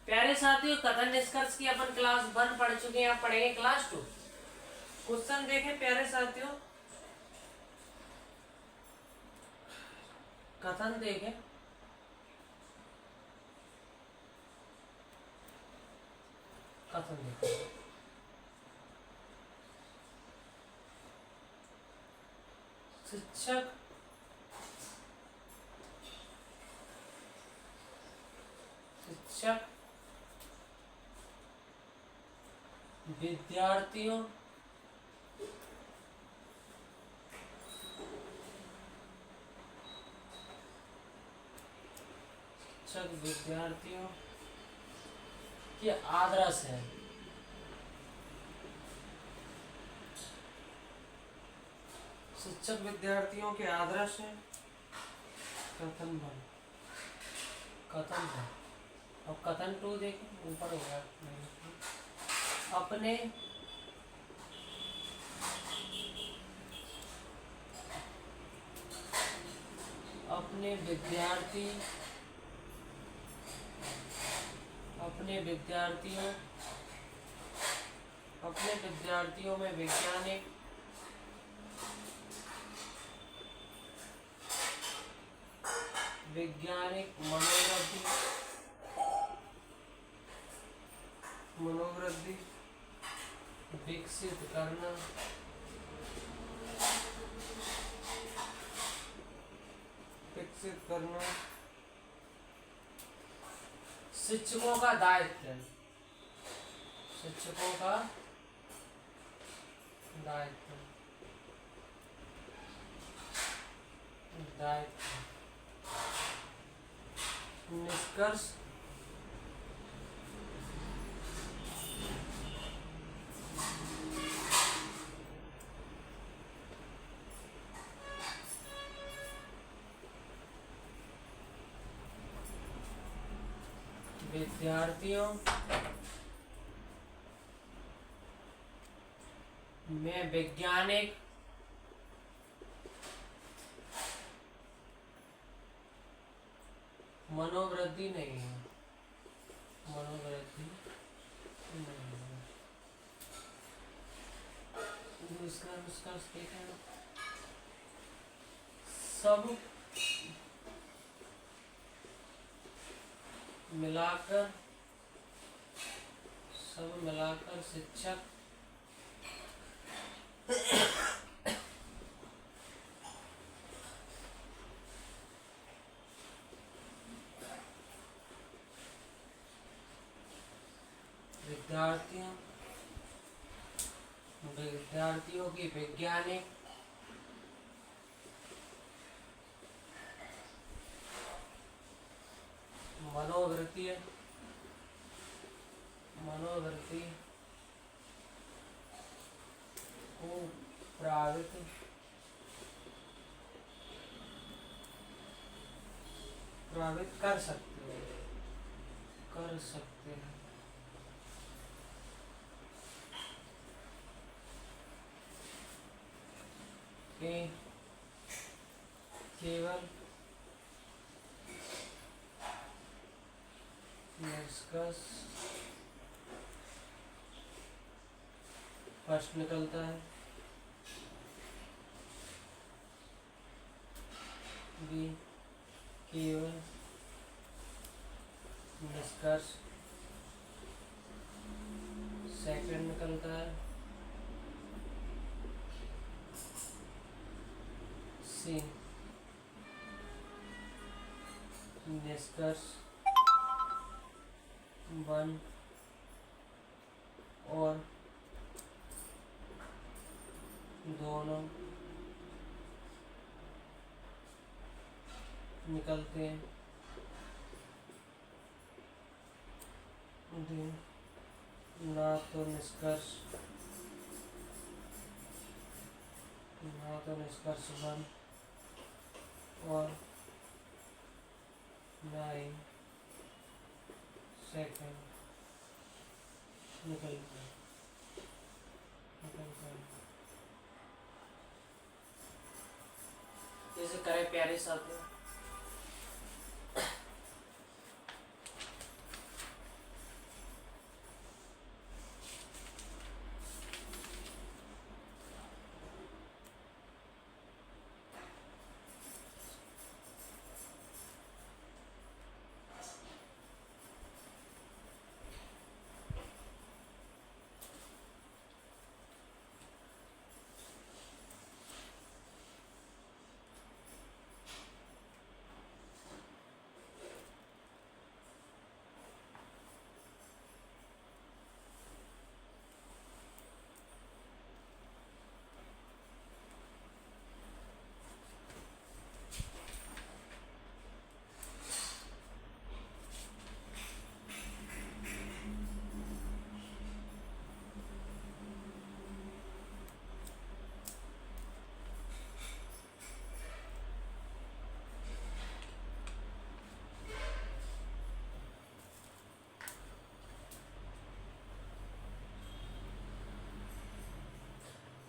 प्यारे साथियों, कथन निष्कर्ष की अपन क्लास 1 पढ़ चुके हैं, आप पढ़ेंगे क्लास 2। क्वेश्चन देखें प्यारे साथियों, कथन देखें। कथन देखें, शिक्षक विद्यार्थियों के आदर्श है। शिक्षक विद्यार्थियों के आदर्श है। कथन 1, कथन 1। अब कथन 2 देखें, ऊपर हो गया। अपने विद्यार्थियों में वैज्ञानिक मनोवृत्ति विकसित करना, शिक्षकों का दायित्व है। निष्कर्ष विद्यार्थियों में वैज्ञानिक मनोवृत्ति नहीं है। दूसरा निष्कर्ष देखें, सब मिलाकर शिक्षक विद्यार्थियों की वैज्ञानिक मनोवृत्ति को प्रभावित कर सकते हैं। केवल निष्कर्ष प्रश्न निकलता है। बी, केवल निष्कर्ष सेकंड निकलता है। सी, निष्कर्ष 1 और दोनों निकलते हैं। ना तो निष्कर्ष 1 और ना ही सेकंड निकलते हैं। जैसे करें प्यारे साथियों,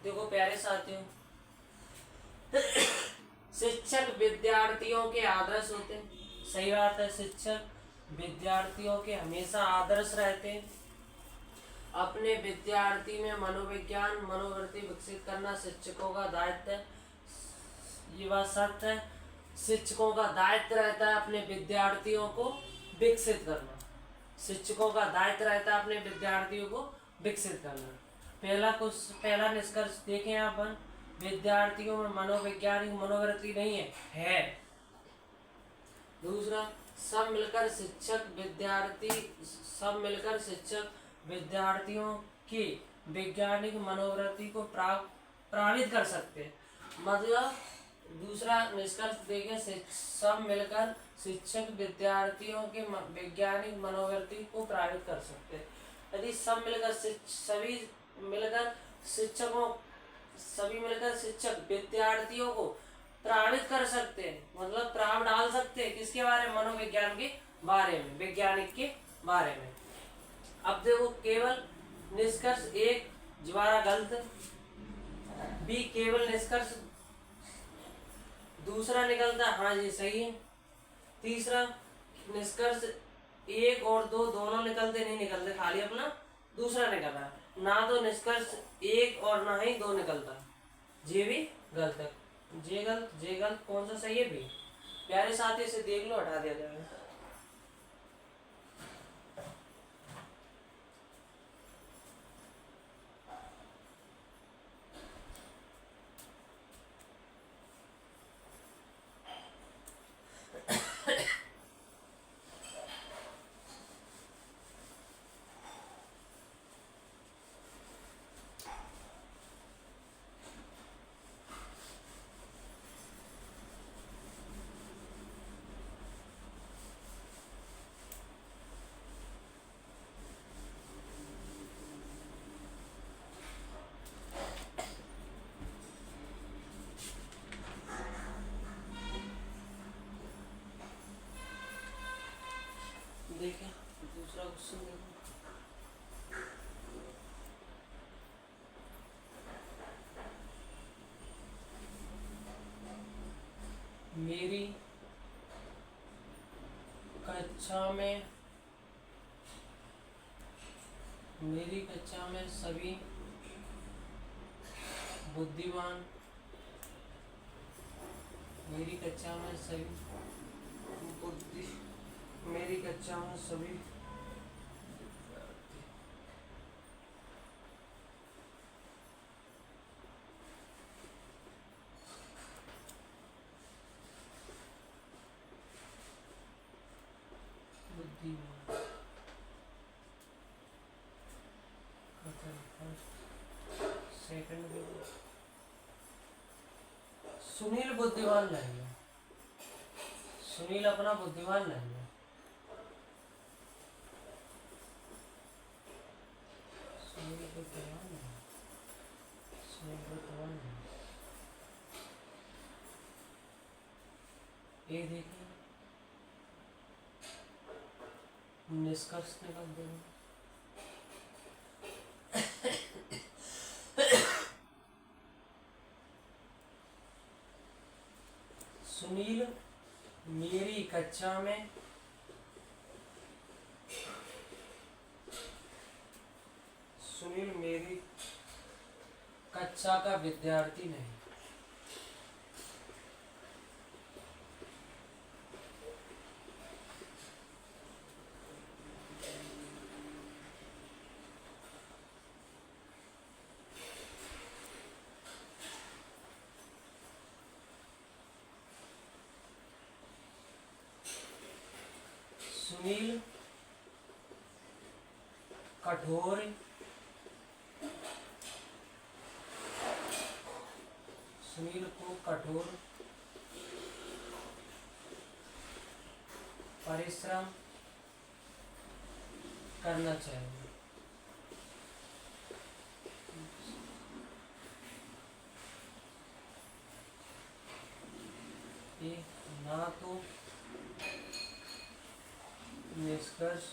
देखो प्यारे साथियों, शिक्षक विद्यार्थियों के आदर्श होते हैं। सही बात है, शिक्षक विद्यार्थियों के हमेशा आदर्श रहते हैं। अपने विद्यार्थी में मनोविज्ञान मनोवृत्ति विकसित करना शिक्षकों का दायित्व है। ये बात सत्य है, शिक्षकों का दायित्व रहता है अपने विद्यार्थियों को विकसित करना। शिक्षकों का दायित्व रहता है अपने विद्यार्थियों को विकसित करना। पहला निष्कर्ष देखें अपन, विद्यार्थियों में मनोवैज्ञानिक मनोवृत्ति नहीं है। दूसरा, सब मिलकर शिक्षक विद्यार्थियों की वैज्ञानिक मनोवृत्ति को प्रभावित कर सकते हैं। मतलब दूसरा निष्कर्ष देखें, सब मिलकर शिक्षक विद्यार्थियों के वैज्ञानिक मनोवृत्ति को प्रभावित कर सकते हैं। यदि सभी मिलकर शिक्षक विद्यार्थियों को प्रभावित कर सकते हैं, मतलब प्रभाव डाल सकते हैं किसके बारे में, मनोविज्ञान के बारे में, वैज्ञानिक के बारे में। अब देखो, केवल निष्कर्ष एक दोबारा गलत, बी केवल निष्कर्ष दूसरा निकलता, हाँ ये सही है। तीसरा निष्कर्ष एक और दो दोनों निकलते नहीं निकलते, खाली अपना दूसरा निकलता, ना तो निष्कर्ष एक और ना ही दो निकलता। ये भी गलत है, जे गलत कौन सा सही है भी? प्यारे साथी से देख लो, हटा दिया जाएगा। देखें दूसरा क्वेश्चन देखो, मेरी कक्षा में सभी बुद्धिमान मेरी कक्षा में सभी बुद्धिमान, सेकंड सुनील बुद्धिमान नहीं है, सुनील अपना बुद्धिमान नहीं है। सुनील बुद्धिमान नहीं। ये देखिए निष्कर्ष निकाल देंगे। सुनील मेरी कक्षा में का विद्यार्थी नहीं। सुनील कठोर सुनील को कठोर परिश्रम करना चाहिए। ये ना तो निष्कर्ष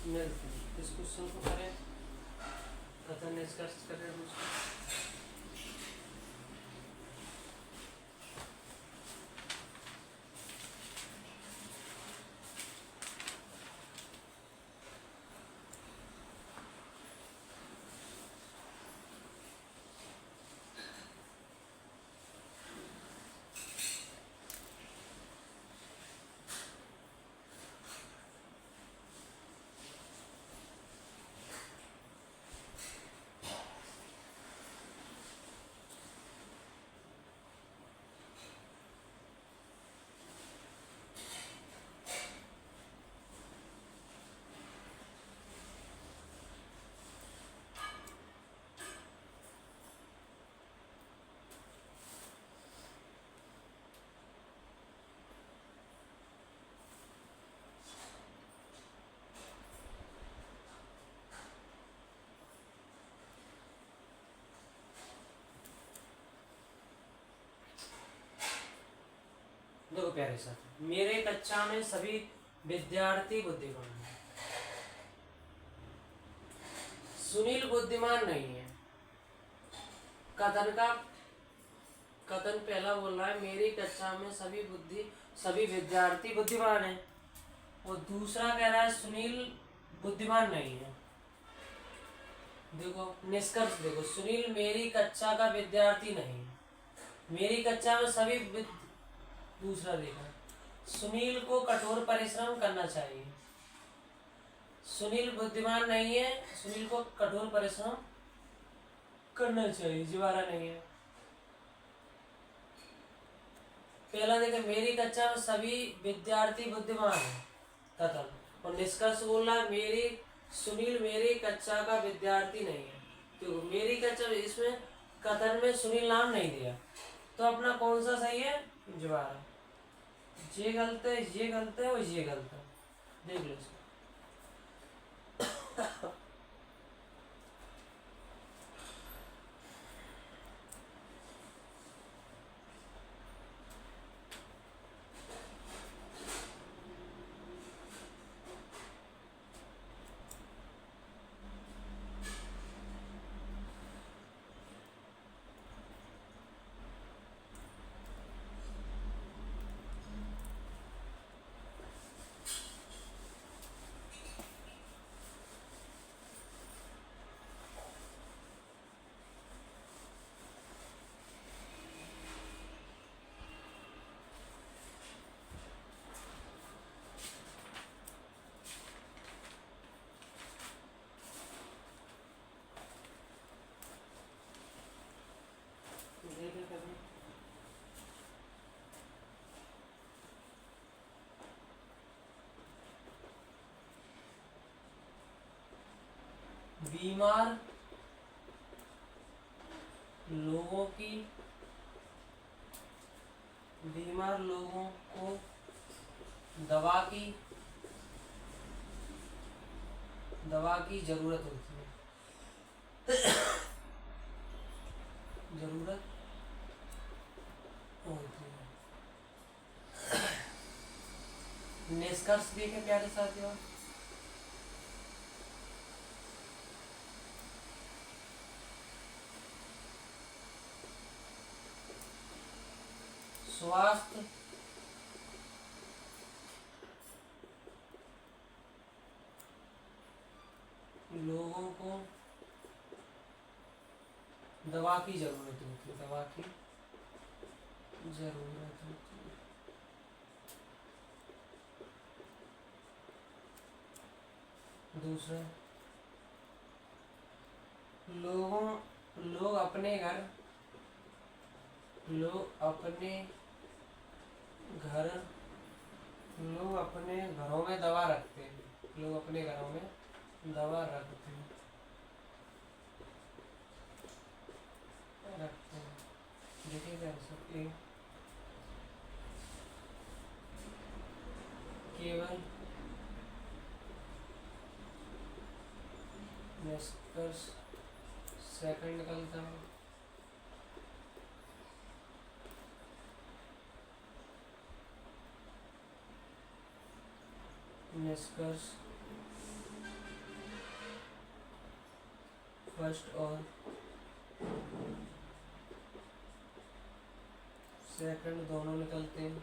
मिलते हैं। इस क्वेश्चन को करें, कथन निष्कर्ष करें दूसरा। देखो प्यारे साथी, मेरे कक्षा में सभी विद्यार्थी बुद्धिमान हैं। सुनील बुद्धिमान नहीं है। कथन पहला बोल रहा है मेरी कक्षा में सभी विद्यार्थी बुद्धिमान हैं, और दूसरा कह रहा है सुनील बुद्धिमान नहीं है। देखो निष्कर्ष देखो, सुनील मेरी कक्षा का विद्यार्थी नहीं है। मेरी कक्षा में दूसरा देखा, सुनील को कठोर परिश्रम करना चाहिए। सुनील बुद्धिमान नहीं है, सुनील को कठोर परिश्रम करना चाहिए, जिवारा नहीं है। पहला देखो, मेरी कक्षा में सभी विद्यार्थी बुद्धिमान हैं, कथन, और निष्कर्ष बोल रहा है सुनील मेरी कक्षा का विद्यार्थी नहीं है। तो मेरी कक्षा में, इसमें कथन में सुनील नाम नहीं दिया, तो अपना कौन सा सही है? जिवारा। ये गलत है, ये गलत है और ये गलत है। देख लो इसको। बीमार लोगों को दवा की जरूरत होती है। निष्कर्ष देखे प्यारे साथियों, स्वास्थ्य लोगों को दवा की जरूरत होती है, दवा की जरूरत होती है। दूसरा, लोग अपने घरों में दवा रखते हैं। लोग अपने घरों में दवा रखते हैं। देखिएगा सब केवल निष्कर्ष सेकंड निकलता है। निष्कर्ष फर्स्ट और सेकंड दोनों निकलते हैं।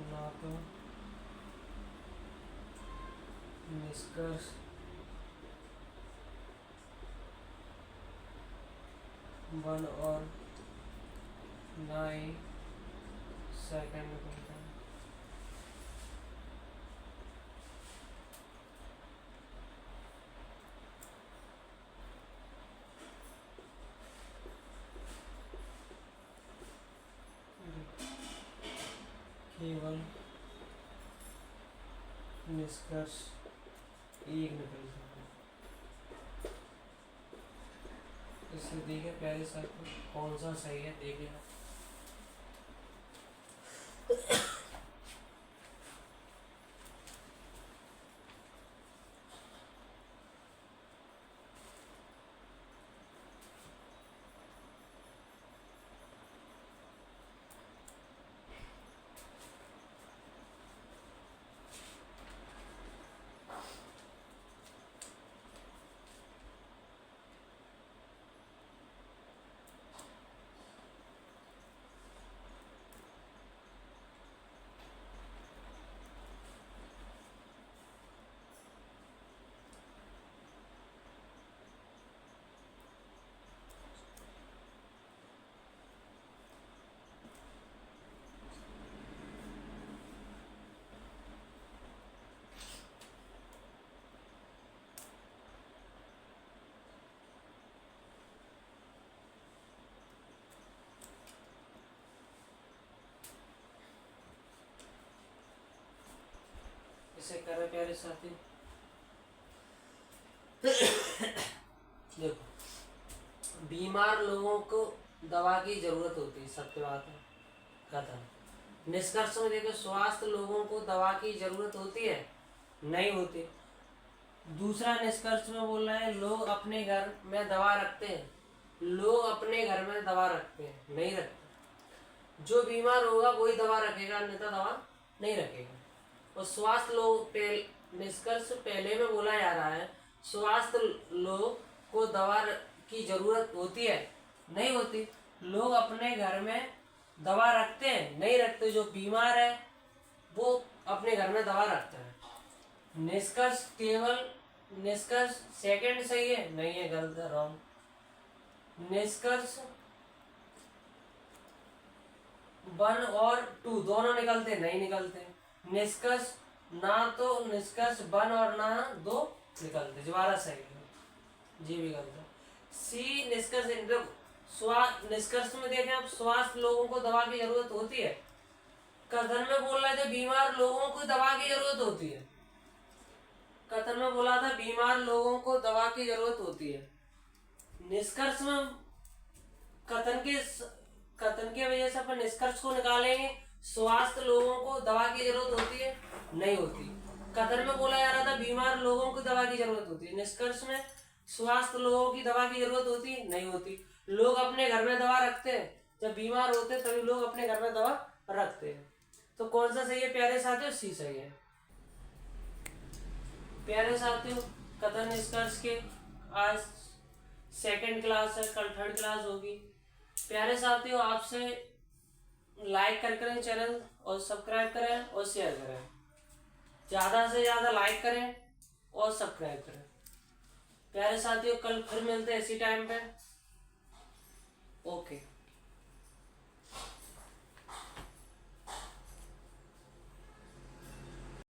ना तो निष्कर्ष वन और ना ही सेकंड निकलता है। केवल निष्कर्ष एक निकल सकता है। इसे देखें प्यारे साथ कौन सा सही है, देखें। इसे करें प्यारे साथी। देखो, बीमार लोगों को दवा की जरूरत होती है, सत्य बात है, कथन। निष्कर्ष में देखो, स्वास्थ्य लोगों को दवा की जरूरत होती है, नहीं होती। दूसरा निष्कर्ष में बोल रहे हैं लोग अपने घर में दवा रखते हैं, लोग अपने घर में दवा रखते हैं, नहीं रखते। जो बीमार होगा वही दवा रखेगा, अन्यथा दवा नहीं रखेगा। और स्वास्थ्य लोग निष्कर्ष पहले में बोला जा रहा है, स्वास्थ्य लोग को दवा की जरूरत होती है, नहीं होती। लोग अपने घर में दवा रखते हैं, नहीं रखते। जो बीमार है वो अपने घर में दवा रखता है। निष्कर्ष केवल निष्कर्ष सेकंड सही है, नहीं है, गलत है, रॉन्ग। निष्कर्ष वन और टू दोनों निकलते, नहीं निकलते। निष्कर्ष ना तो निष्कर्ष वन और ना दो निकलते, दोबारा सही है, जी भी गलत है। सी निष्कर्ष निष्कर्ष में देखें आप, स्वास्थ्य लोगों को दवा की जरूरत होती है। कथन में बोल रहे थे बीमार लोगों को दवा की जरूरत होती है। कथन में बोला था बीमार लोगों को दवा की जरूरत होती है। निष्कर्ष में कथन की वजह से अपन निष्कर्ष को निकालेंगे, स्वास्थ्य लोगों को दवा की जरूरत होती है, नहीं होती। कथन में बोला जा रहा था बीमार लोगों को दवा की जरूरत होती है। निष्कर्ष में स्वास्थ्य लोगों की दवा की जरूरत होती है, नहीं होती। लोग अपने घर में दवा रखते हैं, जब बीमार होते हैं तभी लोग अपने घर में दवा रखते हैं। तो कौन सा सही है प्यारे साथियों? सी सही है। प्यारे साथियों, कथन निष्कर्ष के आज सेकंड क्लास है, कल थर्ड क्लास होगी। प्यारे साथियों, आपसे लाइक करें चैनल और सब्सक्राइब करें और शेयर करें, ज्यादा से ज्यादा लाइक करें और सब्सक्राइब करें। प्यारे साथियों, कल फिर मिलते हैं इसी टाइम पे। ओके।